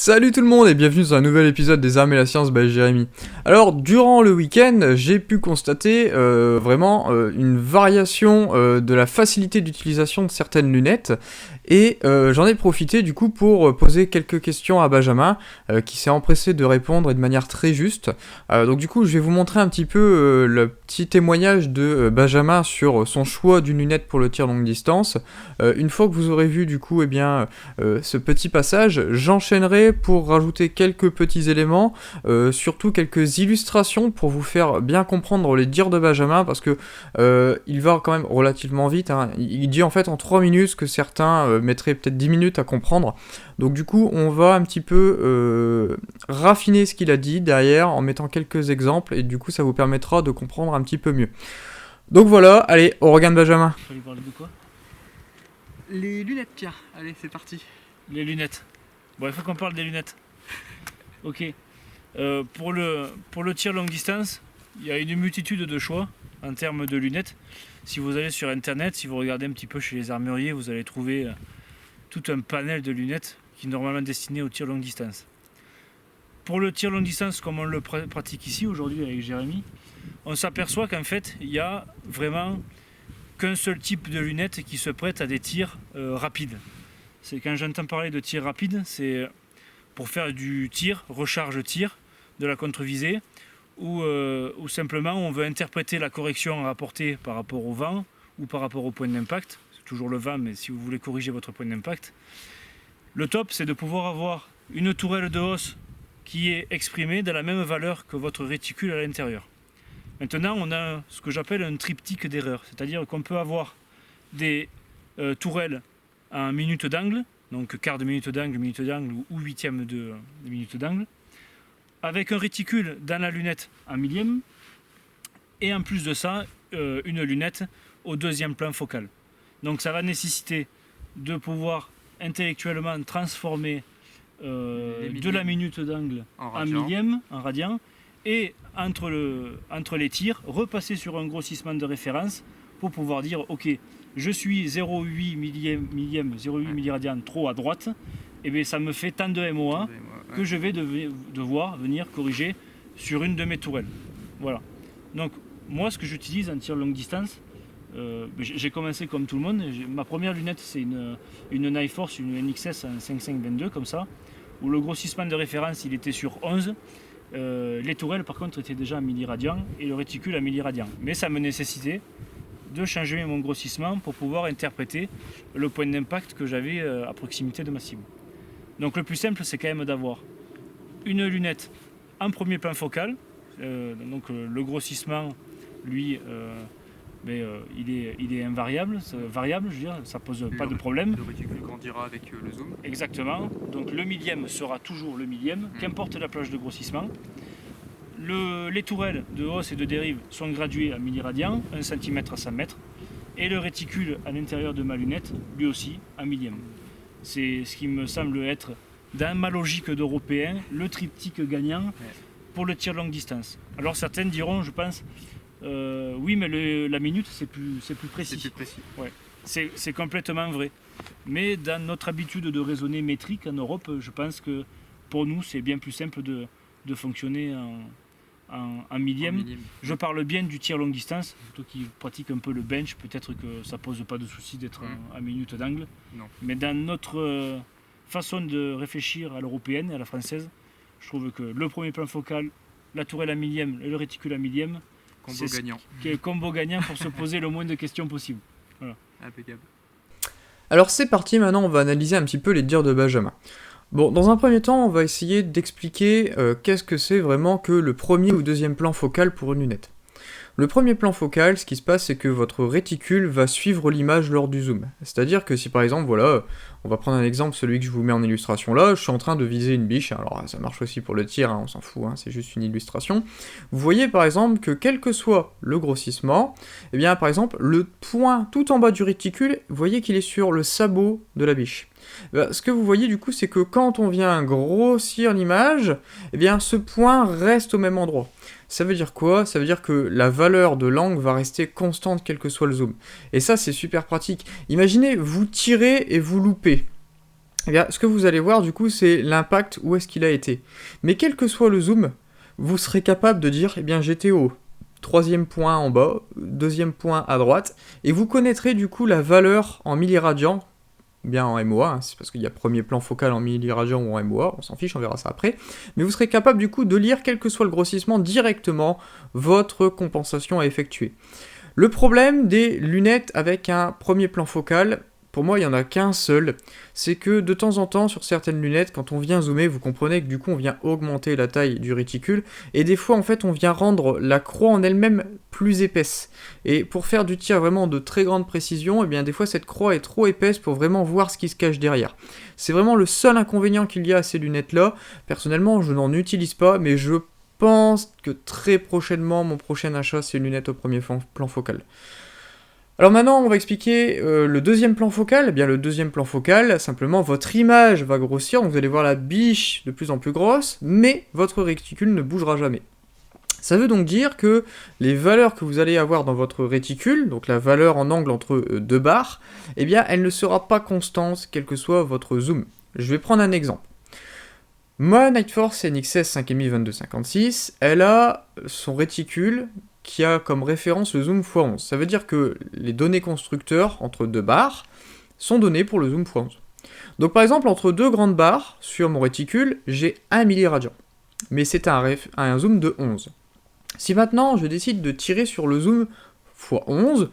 Salut tout le monde et bienvenue dans un nouvel épisode des Arts et la Science by Jérémy. Alors, durant le week-end, j'ai pu constater une variation de la facilité d'utilisation de certaines lunettes et j'en ai profité du coup pour poser quelques questions à Benjamin qui s'est empressé de répondre et de manière très juste. Donc du coup, je vais vous montrer un petit peu le petit témoignage de Benjamin sur son choix d'une lunette pour le tir longue distance. Une fois que vous aurez vu du coup ce petit passage, j'enchaînerai pour rajouter quelques petits éléments, surtout quelques illustrations pour vous faire bien comprendre les dires de Benjamin, parce que il va quand même relativement vite, hein. Il dit en fait en 3 minutes ce que certains mettraient peut-être 10 minutes à comprendre. Donc du coup, on va un petit peu raffiner ce qu'il a dit derrière en mettant quelques exemples, et du coup ça vous permettra de comprendre un petit peu mieux. Donc voilà, allez, on regarde Benjamin. Il fallait parler de quoi? Les lunettes, Pierre. Allez, c'est parti. Les lunettes. Bon, il faut qu'on parle des lunettes. Ok. Pour le tir longue distance, il y a une multitude de choix en termes de lunettes. Si vous allez sur internet, si vous regardez un petit peu chez les armuriers, vous allez trouver tout un panel de lunettes qui est normalement destiné au tir longue distance. Pour le tir longue distance, comme on le pratique ici aujourd'hui avec Jérémy, on s'aperçoit qu'en fait, il y a vraiment qu'un seul type de lunettes qui se prête à des tirs rapides. C'est quand j'entends parler de tir rapide, c'est pour faire du tir, recharge-tir, de la contre-visée, ou simplement on veut interpréter la correction à apporter par rapport au vent ou par rapport au point d'impact. C'est toujours le vent, mais si vous voulez corriger votre point d'impact. Le top, c'est de pouvoir avoir une tourelle de hausse qui est exprimée de la même valeur que votre réticule à l'intérieur. Maintenant, on a ce que j'appelle un triptyque d'erreur, c'est-à-dire qu'on peut avoir des tourelles à 1 minute d'angle, donc quart de minute d'angle ou huitième de minute d'angle, avec un réticule dans la lunette en millième, et en plus de ça, une lunette au deuxième plan focal. Donc ça va nécessiter de pouvoir intellectuellement transformer de la minute d'angle en millième, en radian, et entre les tirs, repasser sur un grossissement de référence pour pouvoir dire ok, je suis 0,8 millième, 0,8 milliradian trop à droite, et bien ça me fait tant de MOA que je vais devoir venir corriger sur une de mes tourelles. Voilà. Donc moi ce que j'utilise en tir longue distance, j'ai commencé comme tout le monde. Ma première lunette c'est une Knife Force, une NXS en 5522 comme ça, où le grossissement de référence il était sur 11. Les tourelles par contre étaient déjà à milliradian et le réticule à milliradian. Mais ça me nécessitait de changer mon grossissement pour pouvoir interpréter le point d'impact que j'avais à proximité de ma cible. Donc le plus simple c'est quand même d'avoir une lunette en premier plan focal. Le grossissement lui il est invariable, variable, je veux dire, ça pose pas de problème. Le réticule grandira avec le zoom. Exactement, donc le millième sera toujours le millième, qu'importe la plage de grossissement. Les tourelles de hausse et de dérive sont graduées à milliradian, 1 cm à 100 mètres, et le réticule à l'intérieur de ma lunette, lui aussi, à millième. C'est ce qui me semble être, dans ma logique d'européen, le triptyque gagnant pour le tir longue distance. Alors certains diront, je pense, oui, mais la minute, c'est plus précis. C'est plus précis. Ouais. C'est complètement vrai. Mais dans notre habitude de raisonner métrique en Europe, je pense que pour nous, c'est bien plus simple de fonctionner en millième. Je parle bien du tir longue distance. Toi qui pratiques un peu le bench, peut-être que ça pose pas de souci d'être en minute d'angle. Non. Mais dans notre façon de réfléchir à l'européenne et à la française, je trouve que le premier plan focal, la tourelle à millième et le réticule à millième, Combo gagnant. Combo gagnant pour se poser le moins de questions possible. Voilà. Impeccable. Alors c'est parti, maintenant on va analyser un petit peu les dires de Benjamin. Bon, dans un premier temps, on va essayer d'expliquer qu'est-ce que c'est vraiment que le premier ou deuxième plan focal pour une lunette. Le premier plan focal, ce qui se passe, c'est que votre réticule va suivre l'image lors du zoom. C'est-à-dire que si par exemple, voilà, on va prendre un exemple, celui que je vous mets en illustration là, je suis en train de viser une biche, alors ça marche aussi pour le tir, hein, on s'en fout, hein, c'est juste une illustration. Vous voyez par exemple que quel que soit le grossissement, eh bien par exemple, le point tout en bas du réticule, vous voyez qu'il est sur le sabot de la biche. Ce que vous voyez du coup, c'est que quand on vient grossir l'image, eh bien ce point reste au même endroit. Ça veut dire quoi? Ça veut dire que la valeur de l'angle va rester constante quel que soit le zoom. Et ça, c'est super pratique. Imaginez, vous tirez et vous loupez. Eh bien, ce que vous allez voir, du coup, c'est l'impact, où est-ce qu'il a été. Mais quel que soit le zoom, vous serez capable de dire, eh bien, j'étais au troisième point en bas, deuxième point à droite, et vous connaîtrez, du coup, la valeur en milliradians, bien en MOA, hein, c'est parce qu'il y a premier plan focal en milliradians ou en MOA, on s'en fiche, on verra ça après, mais vous serez capable, du coup, de lire, quel que soit le grossissement, directement, votre compensation à effectuer. Le problème des lunettes avec un premier plan focal, pour moi, il n'y en a qu'un seul, c'est que de temps en temps, sur certaines lunettes, quand on vient zoomer, vous comprenez que du coup, on vient augmenter la taille du réticule, et des fois, en fait, on vient rendre la croix en elle-même plus épaisse. Et pour faire du tir vraiment de très grande précision, eh bien, des fois, cette croix est trop épaisse pour vraiment voir ce qui se cache derrière. C'est vraiment le seul inconvénient qu'il y a à ces lunettes-là. Personnellement, je n'en utilise pas, mais je pense que très prochainement, mon prochain achat, c'est une lunette au premier plan focal. Alors maintenant, on va expliquer le deuxième plan focal. Eh bien, le deuxième plan focal, simplement, votre image va grossir, donc vous allez voir la biche de plus en plus grosse, mais votre réticule ne bougera jamais. Ça veut donc dire que les valeurs que vous allez avoir dans votre réticule, donc la valeur en angle entre deux barres, eh bien, elle ne sera pas constante, quel que soit votre zoom. Je vais prendre un exemple. Ma Nightforce NXS 5.5 22-56, elle a son réticule qui a comme référence le zoom x11. Ça veut dire que les données constructeurs entre deux barres sont données pour le zoom x11. Donc par exemple, entre deux grandes barres, sur mon réticule, j'ai 1 milliradian. Mais c'est un zoom de 11. Si maintenant je décide de tirer sur le zoom x11,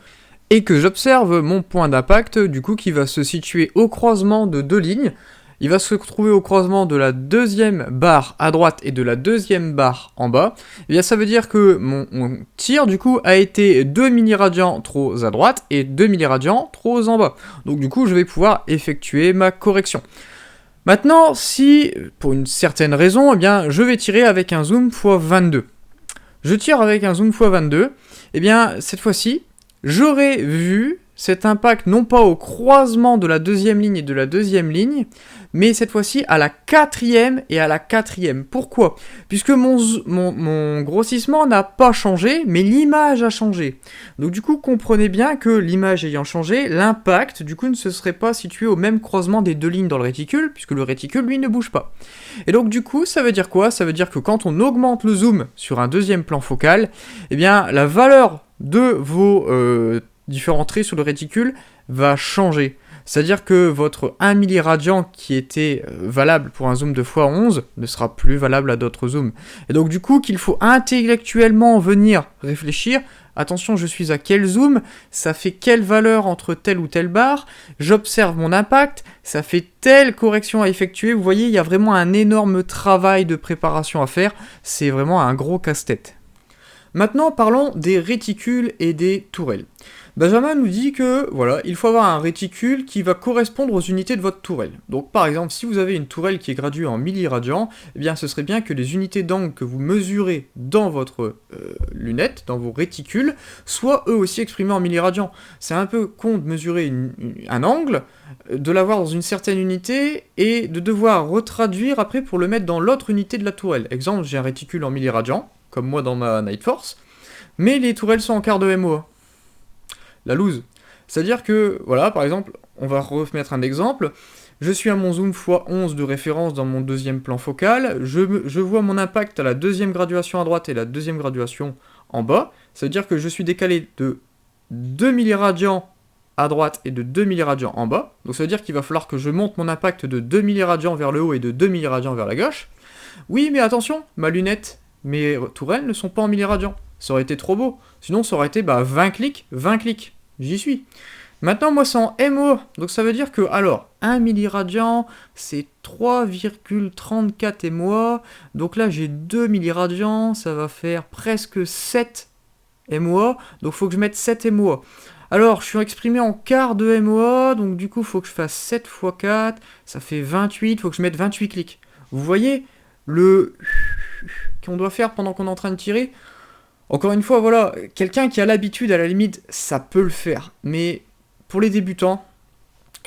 et que j'observe mon point d'impact, du coup, qui va se situer au croisement de deux lignes, il va se trouver au croisement de la deuxième barre à droite et de la deuxième barre en bas, et bien ça veut dire que mon tir du coup a été 2 milliradians trop à droite et 2 milliradians trop en bas. Donc du coup je vais pouvoir effectuer ma correction. Maintenant, si pour une certaine raison, eh bien je vais tirer avec un zoom x22. Je tire avec un zoom x22, et bien cette fois-ci, j'aurais vu cet impact non pas au croisement de la deuxième ligne et de la deuxième ligne, mais cette fois-ci à la quatrième et à la quatrième. Pourquoi ? Puisque mon grossissement n'a pas changé, mais l'image a changé. Donc du coup, comprenez bien que l'image ayant changé, l'impact du coup ne se serait pas situé au même croisement des deux lignes dans le réticule, puisque le réticule lui ne bouge pas. Et donc du coup, ça veut dire quoi ? Ça veut dire que quand on augmente le zoom sur un deuxième plan focal, eh bien la valeur de vos différents traits sur le réticule va changer. C'est-à-dire que votre 1 milliradian qui était valable pour un zoom de x11 ne sera plus valable à d'autres zooms. Et donc du coup qu'il faut intellectuellement venir réfléchir, attention je suis à quel zoom, ça fait quelle valeur entre telle ou telle barre, j'observe mon impact, ça fait telle correction à effectuer, vous voyez il y a vraiment un énorme travail de préparation à faire, c'est vraiment un gros casse-tête. Maintenant parlons des réticules et des tourelles. Benjamin nous dit que, voilà, il faut avoir un réticule qui va correspondre aux unités de votre tourelle. Donc par exemple, si vous avez une tourelle qui est graduée en milliradians, eh bien ce serait bien que les unités d'angle que vous mesurez dans votre lunette, dans vos réticules, soient eux aussi exprimés en milliradians. C'est un peu con de mesurer un angle, de l'avoir dans une certaine unité, et de devoir retraduire après pour le mettre dans l'autre unité de la tourelle. Exemple, j'ai un réticule en milliradians, comme moi dans ma Nightforce, mais les tourelles sont en quart de MOA. La loose. C'est-à-dire que, voilà, par exemple, on va remettre un exemple, je suis à mon zoom x11 de référence dans mon deuxième plan focal, je vois mon impact à la deuxième graduation à droite et la deuxième graduation en bas, ça veut dire que je suis décalé de 2 milliradians à droite et de 2 milliradians en bas, donc ça veut dire qu'il va falloir que je monte mon impact de 2 milliradians vers le haut et de 2 milliradians vers la gauche. Oui, mais attention, ma lunette, mes tourelles ne sont pas en milliradians, ça aurait été trop beau, sinon ça aurait été 20 clics, j'y suis. Maintenant, moi, c'est en MO, donc ça veut dire que, alors, 1 milliradian, c'est 3,34 MOA, donc là, j'ai 2 milliradians, ça va faire presque 7 MOA, donc il faut que je mette 7 MOA. Alors, je suis exprimé en quart de MOA, donc du coup, il faut que je fasse 7 x 4, ça fait 28, il faut que je mette 28 clics. Vous voyez, le qu'on doit faire pendant qu'on est en train de tirer. Encore une fois, voilà, quelqu'un qui a l'habitude, à la limite, ça peut le faire. Mais pour les débutants,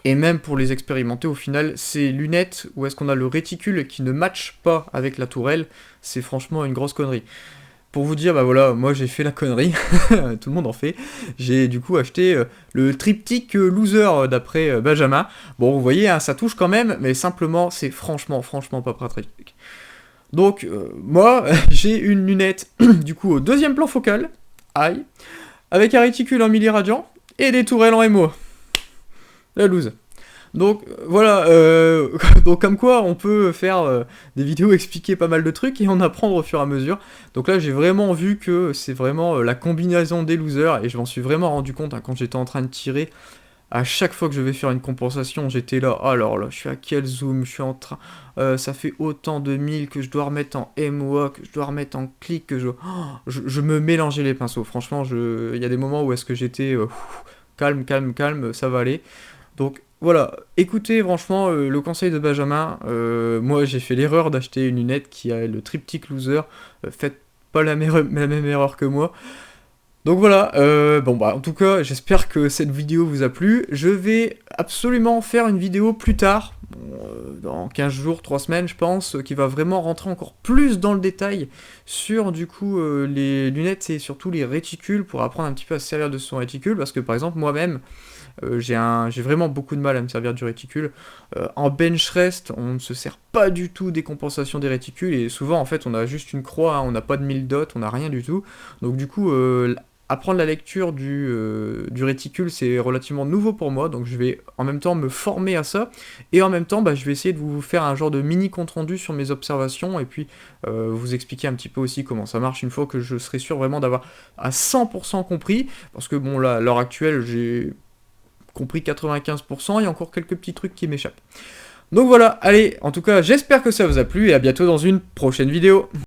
et même pour les expérimentés, au final, ces lunettes où est-ce qu'on a le réticule qui ne matche pas avec la tourelle, c'est franchement une grosse connerie. pour vous dire, bah voilà, moi j'ai fait la connerie, tout le monde en fait. J'ai du coup acheté le triptyque loser d'après Benjamin. Bon, vous voyez, hein, ça touche quand même, mais simplement, c'est franchement pas pratique. Donc, moi, j'ai une lunette, du coup, au deuxième plan focal, aïe, avec un réticule en milliradian, et des tourelles en MO. La loose. Donc voilà, donc comme quoi on peut faire des vidéos expliquer pas mal de trucs et en apprendre au fur et à mesure. Donc là j'ai vraiment vu que c'est vraiment la combinaison des losers et je m'en suis vraiment rendu compte hein, quand j'étais en train de tirer. À chaque fois que je vais faire une compensation, j'étais là, alors là, je suis à quel zoom, je suis en train, ça fait autant de mille que je dois remettre en MOA, que je dois remettre en clic, que je me mélangeais les pinceaux. Franchement, il y a des moments où est-ce que j'étais calme, ça va aller. Donc voilà, écoutez franchement le conseil de Benjamin, moi j'ai fait l'erreur d'acheter une lunette qui a le triptyque loser, faites pas la même erreur que moi. Donc voilà, bon bah en tout cas j'espère que cette vidéo vous a plu, je vais absolument faire une vidéo plus tard, dans 15 jours, 3 semaines je pense, qui va vraiment rentrer encore plus dans le détail sur du coup les lunettes et surtout les réticules pour apprendre un petit peu à se servir de son réticule, parce que par exemple moi-même, j'ai vraiment beaucoup de mal à me servir du réticule. En bench rest, on ne se sert pas du tout des compensations des réticules, et souvent en fait on a juste une croix, hein, on n'a pas de 1000 dots, on n'a rien du tout. Donc du coup, apprendre la lecture du réticule c'est relativement nouveau pour moi, donc je vais en même temps me former à ça, et en même temps bah, je vais essayer de vous faire un genre de mini compte rendu sur mes observations, et puis vous expliquer un petit peu aussi comment ça marche une fois que je serai sûr vraiment d'avoir à 100% compris, parce que bon là, à l'heure actuelle j'ai compris 95%, il y a encore quelques petits trucs qui m'échappent. Donc voilà, allez, en tout cas, j'espère que ça vous a plu, et à bientôt dans une prochaine vidéo.